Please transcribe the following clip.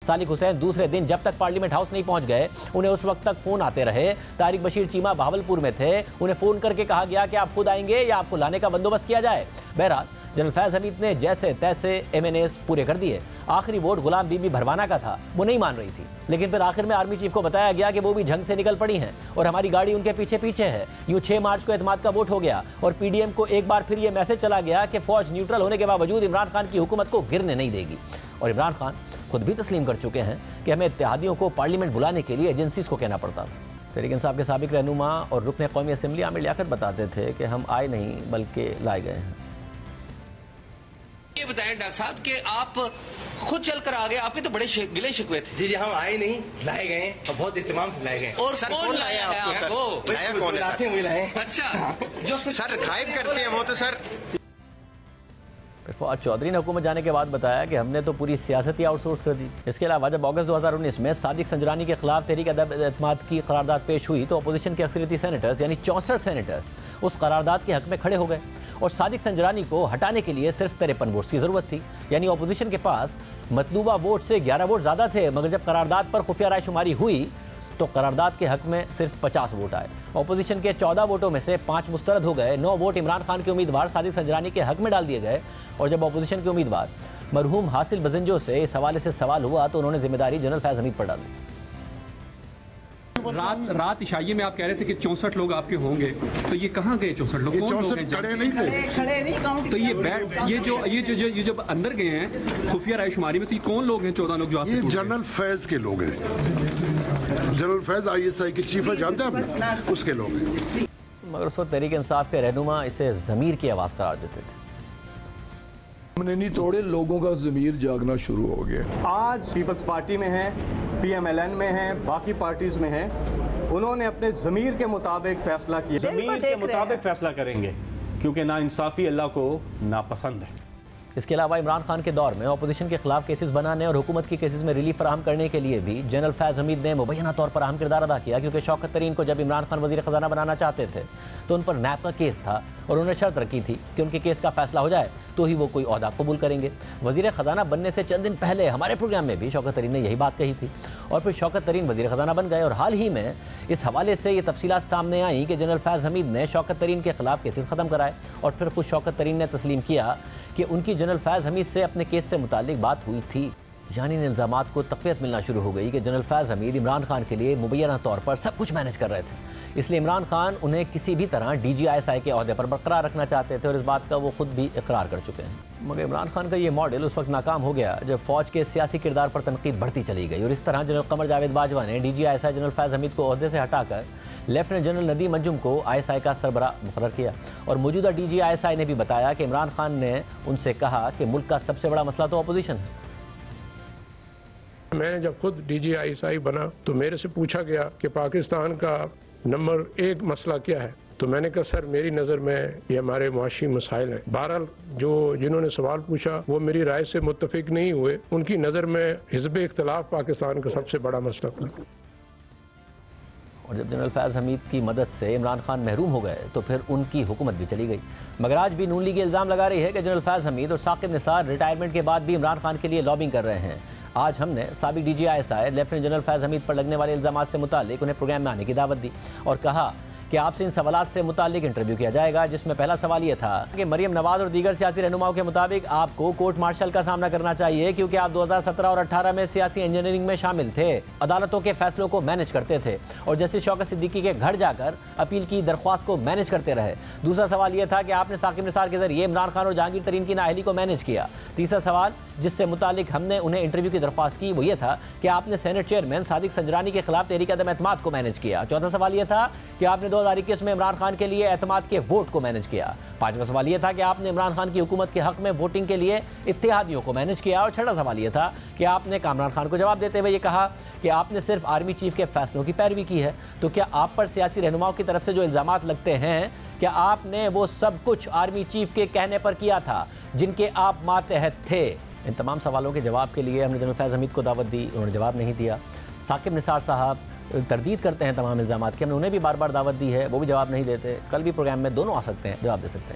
सालिक हुसैन दूसरे दिन जब तक पार्लियामेंट हाउस नहीं पहुंच गए, उन्हें उस वक्त तक फोन आते रहे। तारिक बशीर चीमा बहावलपुर में थे, उन्हें फोन करके कहा गया कि आप खुद आएंगे या आपको लाने का बंदोबस्त किया जाए। बहरहाल जनरल फैज हमीद ने जैसे तैसे MNAs पूरे कर दिए। आखिरी वोट गुलाम बीबी भरवाना का था, वो नहीं मान रही थी, लेकिन फिर आखिर में आर्मी चीफ को बताया गया कि वो भी झंग से निकल पड़ी हैं और हमारी गाड़ी उनके पीछे पीछे है। यूं 6 मार्च को एतमाद का वोट हो गया और PDM को एक बार फिर ये मैसेज चला गया कि फौज न्यूट्रल होने के बावजूद इमरान खान की हुकूमत को गिरने नहीं देगी। और इमरान खान खुद भी तस्लीम कर चुके हैं कि हमें इत्तेहादियों को पार्लियामेंट बुलाने के लिए एजेंसीज को कहना पड़ता था। तहरीक इंसाफ के साबिक रहनुमा और रुकन कौमी असम्बली आमिर लियाकत बताते थे कि हम आए नहीं बल्कि लाए गए हैं। ये बताएं डॉक्टर साहब कि आप खुद चलकर आ गए, आपके तो बड़े गिले शिकवे थे। जी हम आए नहीं, लाए गए और बहुत इत्तेमाम से लाए गए। और कौन लाया है आपको? लाया कौन है? अच्छा, जो सर गायब करते हैं वो तो सर। फवाद चौधरी ने हुकूमत जाने के बाद बताया कि हमने तो पूरी सियासत ही आउटसोर्स कर दी। इसके अलावा जब अगस्त 2019 में सादिक संजरानी के खिलाफ तहरीक एतमाद की करारदाद पेश हुई तो अपोजिशन के अक्सरियती सेनेटर्स यानी 64 सेनेटर्स उस करारदाद के हक में खड़े हो गए और सादिक संजरानी को हटाने के लिए सिर्फ 53 वोट्स की जरूरत थी। यानी अपोजिशन के पास मतलूबा वोट से 11 वोट ज़्यादा थे, मगर जब करारदाद पर खुफिया रायशुमारी हुई तो करारदाद के हक में सिर्फ 50 वोट आए। अपोजिशन के 14 वोटों में से 5 मुस्तरद हो गए। 9 वोट इमरान खान के उम्मीदवार सादिक संजरानी के हक में डाल दिए गए। और जब अपोजिशन के उम्मीदवार मरहूम हासिल बजंजो से इस हवाले से सवाल हुआ तो उन्होंने जिम्मेदारी जनरल फैज हमीद पर डाल दी। रात इशाइये में आप कह रहे थे कि 64 लोग आपके होंगे, तो ये कहाँ गए 64 लोग? कौन लोग हैं? खड़े नहीं थे, खड़े नहीं। तो ये जब अंदर गए हैं खुफिया रायशुमारी में, तो ये कौन लोग हैं 14 लोग जो आपके? ये जनरल फैज के लोग हैं। जनरल फैज ISI के चीफ है, जानते हैं आप, उसके लोग हैं। मगर उस वक्त तहरीक इंसाफ के रहनुमा इसे ज़मीर की आवाज़ करार देते थे। हमने नहीं तोड़े, लोगों का ज़मीर जागना शुरू हो गया। आज पीपल्स पार्टी में है, PMLN में है, बाकी पार्टीज में है, उन्होंने अपने ज़मीर के मुताबिक फैसला किया। ज़मीर के मुताबिक फैसला करेंगे क्योंकि नाइंसाफ़ी अल्लाह को नापसंद है। इसके अलावा इमरान खान के दौर में अपोजिशन के खिलाफ केसेस बनाने और हुकूमत की केसेस में रिलीफ फराहम करने के लिए भी जनरल फैज हमीद ने मुबैना तौर पर अहम किरदार अदा किया, क्योंकि शौकत तरीन को जब इमरान खान वज़ीर ख़जाना बनाना चाहते थे तो उन पर नैब का केस था और उन्होंने शर्त रखी थी कि उनके केस का फैसला हो जाए तो ही वो कोई ओहदा कबूल करेंगे। वज़ीर ख़जाना बनने से चंद दिन पहले हमारे प्रोग्राम में भी शौकत तरीन ने यही बात कही थी और फिर शौकत तरीन वज़ीर ख़जाना बन गए। और हाल ही में इस हवाले से ये तफसीलात सामने आई कि जनरल फैज हमीद ने शौकत तरीन के खिलाफ केसेस ख़त्म कराए और फिर खुद शौकत तरीन ने तस्लीम किया कि उनकी जनरल फैज हमीद से अपने केस से मुताल्लिक बात हुई थी। यानी इन इल्ज़ामात को तक़वियत मिलना शुरू हो गई कि जनरल फैज हमीद इमरान खान के लिए मुबैना तौर पर सब कुछ मैनेज कर रहे थे, इसलिए इमरान खान उन्हें किसी भी तरह DGISI के अहदे पर बरकरार रखना चाहते थे और इस बात का वो खुद भी इकरार कर चुके हैं। मगर इमरान खान का ये मॉडल उस वक्त नाकाम हो गया जब फ़ौज के सियासी किरदार पर तनकीद बढ़ती चली गई और इस तरह जनरल कमर जावेद बाजवा ने DGISI जनरल फैज हमीद को अहदे से हटाकर लेफ्टिनेंट जनरल नदीम अंजुम को ISI का सरबरा मुकर्रर किया। और मौजूदा DGISI ने भी बताया कि इमरान खान ने उनसे कहा कि मुल्क का सबसे बड़ा मसला तो अपोजिशन है। मैं जब खुद DGISI बना तो मेरे से पूछा गया कि पाकिस्तान का नंबर 1 मसला क्या है, तो मैंने कहा सर मेरी नज़र में ये हमारे मुआशी मसाइल हैं। बहरहाल जिन्होंने सवाल पूछा वो मेरी राय से मुत्तफिक नहीं हुए, उनकी नज़र में हिज़्ब इख्तिलाफ पाकिस्तान का सबसे बड़ा मसला था। और जब जनरल फैज हमीद की मदद से इमरान खान महरूम हो गए तो फिर उनकी हुकूमत भी चली गई। मगर आज भी नून लीग इल्ज़ाम लगा रही है कि जनरल फैज हमीद और साकिब निसार रिटायरमेंट के बाद भी इमरान खान के लिए लॉबिंग कर रहे हैं। आज हमने साबिक DGISI lieutenant general Faiz Hamid पर लगने वाले इल्ज़ामात से मुतालिक उन्हें प्रोग्राम में आने की दावत दी और कहा कि आपसे इन सवालात से मुतालिक इंटरव्यू किया जाएगा, जिसमें पहला सवाल ये था कि मरियम नवाज और दीगर सियासी रहनुमाओं के मुताबिक आपको कोर्ट मार्शल का सामना करना चाहिए क्योंकि आप 2017 और 18 में सियासी इंजीनियरिंग में शामिल थे, अदालतों के फैसलों को मैनेज करते थे और जैसे शौकत सिद्दीकी के घर जाकर अपील की दरख्वास्त को मैनेज करते रहे। दूसरा सवाल यह था कि आपने साकिब निसार के जरिए इमरान खान और जहांगीर तरीन की नाअहली को मैनेज किया। तीसरा सवाल जिससे मुतालिक हमने उन्हें इंटरव्यू की दरख्वास्त की वो ये था कि आपने सेनेट चेयरमैन सादिक संजरानी के खिलाफ तहरीक अदम एतमाद को मैनेज किया। चौथा सवाल यह था कि आपने 2021 में इमरान खान के लिए एतमाद के वोट को मैनेज किया। पांचवा सवाल यह था कि आपने इमरान खान की हुकूमत के हक में वोटिंग के लिए इत्तेहादियों को मैनेज किया। और छठा सवाल यह था कि आपने कामरान खान को जवाब देते हुए ये कहा कि आपने सिर्फ आर्मी चीफ के फैसलों की पैरवी की है। तो क्या आप पर सियासी रहनुमाओं की तरफ से जो इल्ज़ामात लगते हैं, क्या आपने वो सब कुछ आर्मी चीफ के कहने पर किया था जिनके आप मातहत थे? इन तमाम सवालों के जवाब के लिए हमने जनरल फैज हमीद को दावत दी, उन्होंने जवाब नहीं दिया। साकिब निसार साहब तरदीद करते हैं तमाम इल्ज़ामात की, हमने उन्हें भी बार बार दावत दी है, वो भी जवाब नहीं देते। कल भी प्रोग्राम में दोनों आ सकते हैं, जवाब दे सकते हैं।